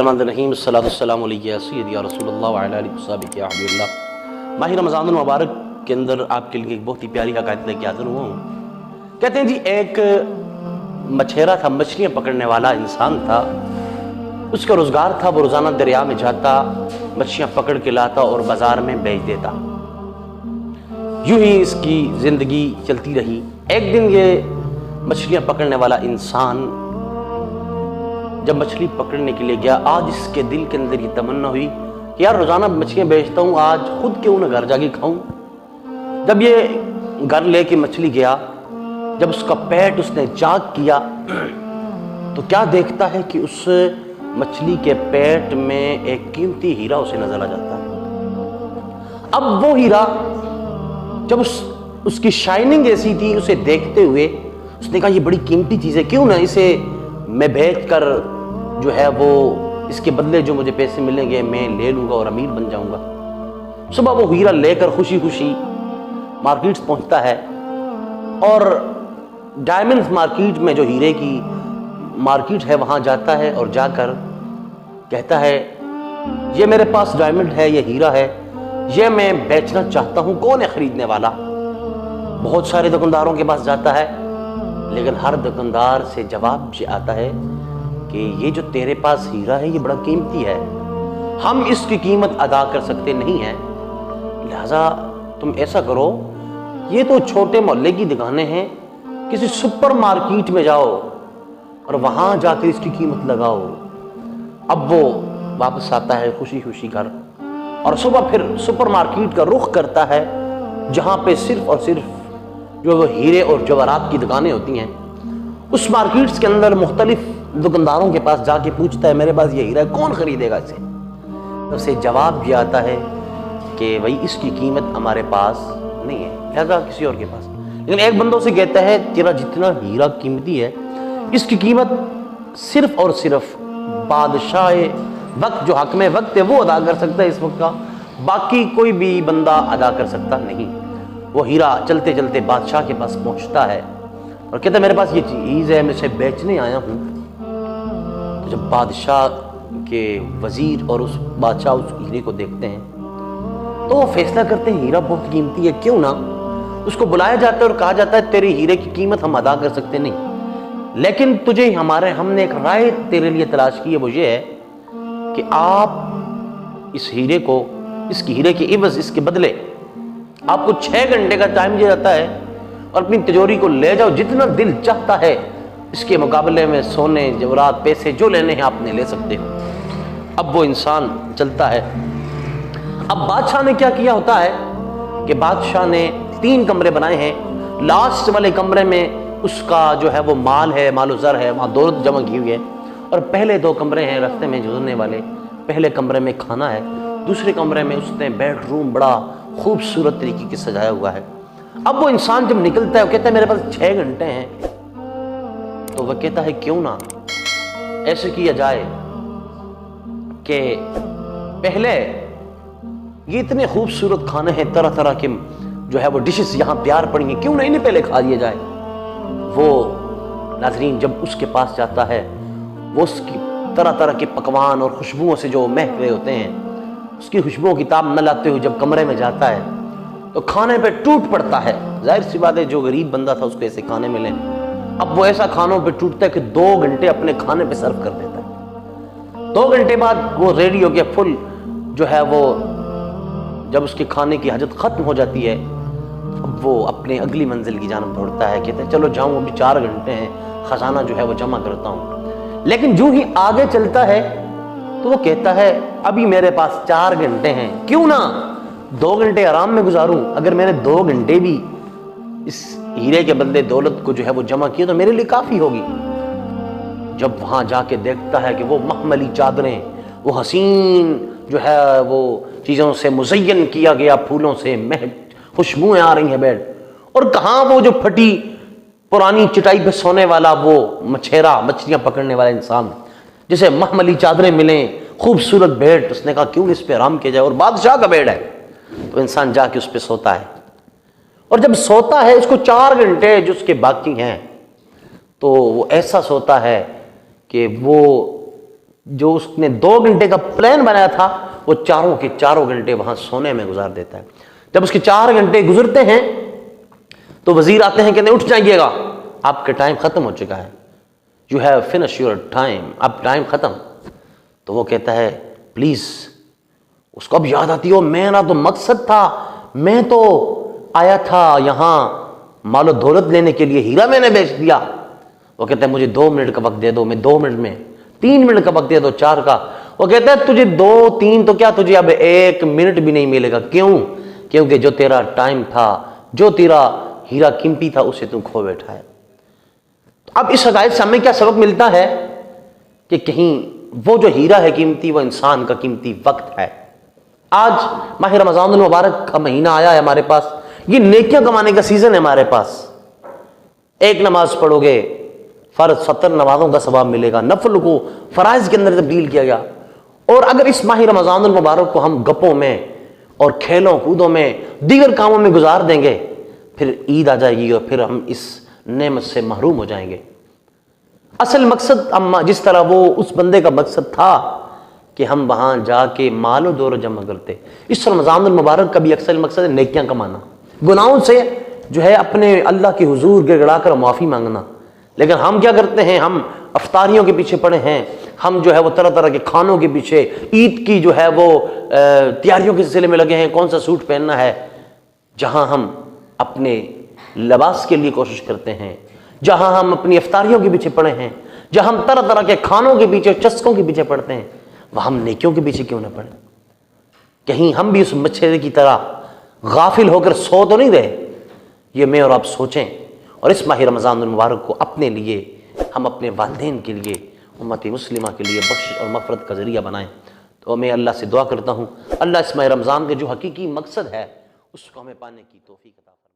الرحمن الرحیم الصلاۃ والسلام علیہ سیدی یا رسول اللہ وعلی آلہ وصحبہ یا حبیب اللہ۔ ماہ رمضان المبارک کے اندر آپ کے لیے ایک بہت ہی پیاری حکایت لے کے حاضر ہوا ہوں۔ کہتے ہیں جی ایک مچھیرا تھا، مچھلیاں پکڑنے والا انسان تھا۔ اس کا روزگار تھا، وہ روزانہ دریا میں جاتا، مچھلیاں پکڑ کے لاتا اور بازار میں بیچ دیتا۔ یوں ہی اس کی زندگی چلتی رہی۔ ایک دن یہ مچھلیاں پکڑنے والا انسان جب مچھلی پکڑنے کے لیے گیا، آج اس کے دل کے اندر یہ تمنا ہوئی کہ یار روزانہ مچھلیاں بیچتا ہوں، آج خود کیوں نہ گھر جا کے کھاؤں۔ جب یہ گھر لے کے مچھلی گیا، جب اس کا پیٹ اس نے چاک کیا تو کیا دیکھتا ہے کہ اس مچھلی کے پیٹ میں ایک قیمتی ہیرا اسے نظر آ جاتا ہے۔ اب وہ ہیرا جب اس کی شائننگ ایسی تھی، اسے دیکھتے ہوئے اس نے کہا یہ بڑی قیمتی چیز ہے، کیوں نہ اسے میں بیچ کر جو ہے وہ اس کے بدلے جو مجھے پیسے ملیں گے میں لے لوں گا اور امیر بن جاؤں گا۔ صبح وہ ہیرا لے کر خوشی خوشی مارکیٹس پہنچتا ہے اور ڈائمنڈز مارکیٹ میں جو ہیرے کی مارکیٹ ہے وہاں جاتا ہے اور جا کر کہتا ہے یہ میرے پاس ڈائمنڈ ہے، یہ ہیرا ہے، یہ میں بیچنا چاہتا ہوں، کون ہے خریدنے والا؟ بہت سارے دکانداروں کے پاس جاتا ہے لیکن ہر دکاندار سے جواب یہ آتا ہے کہ یہ جو تیرے پاس ہیرا ہے یہ بڑا قیمتی ہے، ہم اس کی قیمت ادا کر سکتے نہیں ہیں، لہذا تم ایسا کرو یہ تو چھوٹے محلے کی دکانیں ہیں، کسی سپر مارکیٹ میں جاؤ اور وہاں جا کر اس کی قیمت لگاؤ۔ اب وہ واپس آتا ہے خوشی خوشی گھر اور صبح پھر سپر مارکیٹ کا رخ کرتا ہے جہاں پہ صرف اور صرف جو وہ ہیرے اور جواہرات کی دکانیں ہوتی ہیں۔ اس مارکیٹس کے اندر مختلف دکانداروں کے پاس جا کے پوچھتا ہے میرے پاس یہ ہیرا ہے، کون خریدے گا اسے؟ اسے جواب یہ آتا ہے کہ بھائی اس کی قیمت ہمارے پاس نہیں ہے، لہذا کسی اور کے پاس۔ لیکن ایک بندوں سے کہتا ہے تیرا جتنا ہیرا قیمتی ہے اس کی قیمت صرف اور صرف بادشاہ وقت جو حاکم وقت ہے وہ ادا کر سکتا ہے اس وقت کا، باقی کوئی بھی بندہ ادا کر سکتا نہیں۔ وہ ہیرا چلتے چلتے بادشاہ کے پاس پہنچتا ہے اور کہتا ہے میرے پاس یہ چیز ہے، میں اسے بیچنے آیا ہوں۔ تو جب بادشاہ کے وزیر اور اس بادشاہ اس ہیرے کو دیکھتے ہیں تو وہ فیصلہ کرتے ہیں ہیرا بہت قیمتی ہے، کیوں نہ اس کو بلایا جاتا ہے اور کہا جاتا ہے تیرے ہیرے کی قیمت ہم ادا کر سکتے نہیں، لیکن تجھے ہم نے ایک رائے تیرے لیے تلاش کی ہے، وہ یہ ہے کہ آپ اس ہیرے کو، اس کی ہیرے کے عوض، اس کے بدلے آپ کو 6 گھنٹے کا ٹائم دیا جاتا ہے اور اپنی تجوری کو لے جاؤ، جتنا دل چاہتا ہے اس کے مقابلے میں سونے جواہرات پیسے جو لینے ہیں آپ نے لے سکتے ہو۔ اب وہ انسان چلتا ہے۔ اب بادشاہ نے کیا کیا ہوتا ہے کہ بادشاہ نے 3 کمرے بنائے ہیں، لاسٹ والے کمرے میں اس کا جو ہے وہ مال ہے، مال و زر ہے، وہاں دولت جمع کی ہوئی ہے، اور پہلے 2 کمرے ہیں راستے میں گزرنے والے۔ پہلے کمرے میں کھانا ہے، دوسرے کمرے میں اس نے بیڈ روم بڑا خوبصورت طریقے سے سجایا ہوا ہے۔ اب وہ انسان جب نکلتا ہے وہ کہتا ہے میرے پاس 6 گھنٹے ہیں، تو وہ کہتا ہے کیوں نہ ایسے کیا جائے کہ پہلے یہ اتنے خوبصورت کھانے ہیں، طرح طرح کے جو ہے وہ ڈشز یہاں تیار پڑیں گے، کیوں نہ انہیں پہلے کھا لیا جائے۔ وہ ناظرین جب اس کے پاس جاتا ہے، وہ اس کی طرح طرح کے پکوان اور خوشبوؤں سے جو مہک رہے ہوتے ہیں، اس کی خوشبوؤں کی تاب نہ لاتے ہوئے جب کمرے میں جاتا ہے تو کھانے پہ ٹوٹ پڑتا ہے۔ ظاہر سی بات ہے جو غریب بندہ تھا اس کو ایسے کھانے ملے، اب وہ ایسا کھانوں پہ ٹوٹتا ہے کہ 2 گھنٹے اپنے کھانے پہ صرف کر دیتا ہے۔ 2 گھنٹے بعد وہ ریڈی ہو کے فل جو ہے وہ جب اس کے کھانے کی حاجت ختم ہو جاتی ہے، اب وہ اپنے اگلی منزل کی جانب دوڑتا ہے، کہتا ہے چلو جاؤں، ابھی 4 گھنٹے ہیں، خزانہ جو ہے وہ جمع کرتا ہوں۔ لیکن جو ہی آگے چلتا ہے تو وہ کہتا ہے ابھی میرے پاس 4 گھنٹے ہیں، کیوں نہ 2 گھنٹے آرام میں گزاروں، اگر میں نے 2 گھنٹے بھی اس ہیرے کے بدلے دولت کو جو ہے وہ جمع کیا تو میرے لیے کافی ہوگی۔ جب وہاں جا کے دیکھتا ہے کہ وہ مخملی چادریں، وہ حسین جو ہے وہ چیزوں سے مزین کیا گیا، پھولوں سے خوشبوئیں آ رہی ہیں بیڈ، اور کہاں وہ جو پھٹی پرانی چٹائی پہ سونے والا وہ مچھیرا، مچھلیاں پکڑنے والا انسان جسے مخملی چادریں ملیں، خوبصورت بیڈ، اس نے کہا کیوں اس پہ آرام کیا جائے، اور بادشاہ کا بیڈ ہے، تو انسان جا کے اس پہ سوتا ہے۔ اور جب سوتا ہے اس کو 4 گھنٹے جو اس کے باقی ہیں تو وہ ایسا سوتا ہے کہ وہ جو اس نے 2 گھنٹے کا پلان بنایا تھا وہ چاروں کے چاروں گھنٹے وہاں سونے میں گزار دیتا ہے۔ جب اس کے 4 گھنٹے گزرتے ہیں تو وزیر آتے ہیں، کہتے ہیں اٹھ جائیے گا، آپ کا ٹائم ختم ہو چکا ہے، you have finish your time, اب ٹائم ختم۔ تو وہ کہتا ہے پلیز، اس کو اب یاد آتی ہے میرا تو مقصد تھا، میں تو آیا تھا یہاں مال و دولت لینے کے لیے، ہیرا میں نے بیچ دیا۔ وہ کہتا ہے مجھے 2 منٹ کا وقت دے دو، میں 2 منٹ میں، 3 منٹ کا وقت دے دو، 4 کا۔ وہ کہتا ہے تجھے 2 3 تو کیا، تجھے اب 1 منٹ بھی نہیں ملے گا۔ کیوں؟ کیونکہ جو تیرا ٹائم تھا، جو تیرا ہیرا قیمتی تھا، اسے تم کھو بیٹھا ہے۔ اب اس حقائق سے ہمیں کیا سبق ملتا ہے کہ کہیں وہ جو ہیرا ہے قیمتی، وہ انسان کا قیمتی وقت ہے۔ آج ماہ رمضان المبارک کا مہینہ آیا ہے ہمارے پاس، یہ نیکیاں کمانے کا سیزن ہے ہمارے پاس۔ ایک نماز پڑھو گے فرض 70 نمازوں کا ثواب ملے گا، نفل کو فرائض کے اندر تبدیل کیا گیا۔ اور اگر اس ماہ رمضان المبارک کو ہم گپوں میں اور کھیلوں کودوں میں دیگر کاموں میں گزار دیں گے، پھر عید آ جائے گی اور پھر ہم اس نعمت سے محروم ہو جائیں گے۔ اصل مقصد جس طرح وہ اس بندے کا مقصد تھا کہ ہم وہاں جا کے مال و دولت جمع کرتے، اس رمضان المبارک کا بھی اصل مقصد ہے نیکیاں کمانا، گناہوں سے جو ہے اپنے اللہ کے حضور گڑگڑا کر معافی مانگنا۔ لیکن ہم کیا کرتے ہیں؟ ہم افطاریوں کے پیچھے پڑے ہیں، ہم جو ہے وہ طرح طرح کے کھانوں کے پیچھے، عید کی جو ہے وہ تیاریوں کے سلسلے میں لگے ہیں، کون سا سوٹ پہننا ہے، جہاں ہم اپنے لباس کے لیے کوشش کرتے ہیں، جہاں ہم اپنی افطاریوں کے پیچھے پڑے ہیں، جہاں ہم طرح طرح کے کھانوں کے پیچھے، چسکوں کے پیچھے پڑتے ہیں، وہ ہم نیکیوں کے پیچھے کیوں نہ پڑیں؟ کہیں ہم بھی اس مچھلی کی طرح غافل ہو کر سو تو نہیں رہے؟ یہ میں اور آپ سوچیں، اور اس ماہ رمضان المبارک کو اپنے لیے، ہم اپنے والدین کے لیے، امت مسلمہ کے لیے بخشش اور مغفرت کا ذریعہ بنائیں۔ تو میں اللہ سے دعا کرتا ہوں اللہ اس ماہ رمضان کے جو حقیقی مقصد ہے اس کو ہمیں پانے کی توفیق عطا فرمائے۔